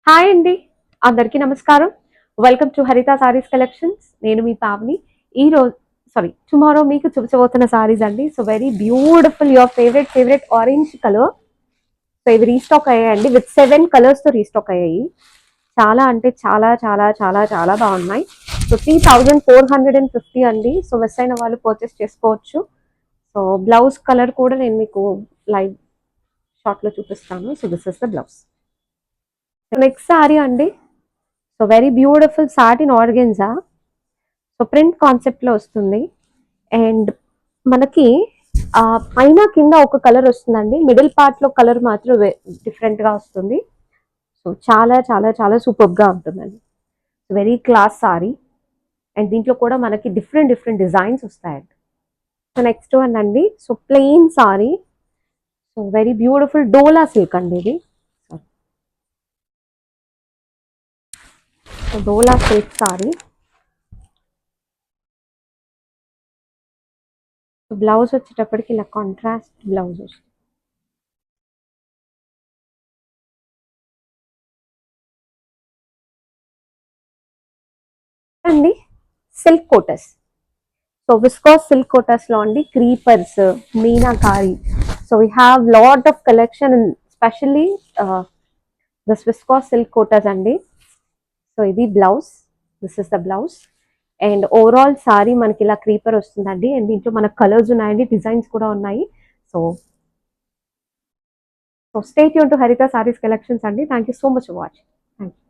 Hi అండి, అందరికీ నమస్కారం. వెల్కమ్ టు హరిత సారీస్ కలెక్షన్స్. నేను మీ పావని. ఈ రోజు టుమారో మీకు చూపించబోతున్న సారీస్ అండి. So very beautiful, your favourite orange colour. So ఇవి రీస్టాక్ అయ్యాయండి, విత్ 7 కలర్స్ తో రీస్టాక్ అయ్యాయి. చాలా అంటే చాలా చాలా చాలా చాలా బాగున్నాయి. సో 3450 అండి. సో వెస్ట్ అయిన వాళ్ళు పర్చేస్ చేసుకోవచ్చు. సో బ్లౌజ్ కలర్ కూడా నేను మీకు లైవ్ షార్ట్ లో చూపిస్తాను. So this is the blouse. Next sari అండి. So very beautiful satin organza. So print concept లో వస్తుంది. అండ్ మనకి పైన కింద ఒక కలర్ వస్తుందండి. మిడిల్ పార్ట్ లో కలర్ మాత్రం డిఫరెంట్ గా వస్తుంది. సో చాలా చాలా చాలా సూపర్ గా ఉంటుందండి. Very class sorry. అండ్ దీంట్లో కూడా మనకి డిఫరెంట్ డిజైన్స్ వస్తాయండి. సో నెక్స్ట్ వన్ అండి. So plain sari. So very beautiful dola silk అండి ఇది. So dola silk sari. Blouse వచ్చేటప్పటికి ఇలా కాంట్రాస్ట్ బ్లౌజ్ వస్తుంది. అండి silk kotas. So viscose silk kotas లో అండి creepers, meenakari. So we have lot of collection, specially this viscose silk kotas అండి. సో ఇది blouse, this is the blouse. And overall sari మనకి ఇలా క్రీపర్ వస్తుందండి. అండ్ దీంట్లో మనకు కలర్స్ ఉన్నాయండి, డిజైన్స్ కూడా ఉన్నాయి. So so stay tune to హరిత సారీస్ కలెక్షన్స్ అండి. Thank you so much for watching. Thank you.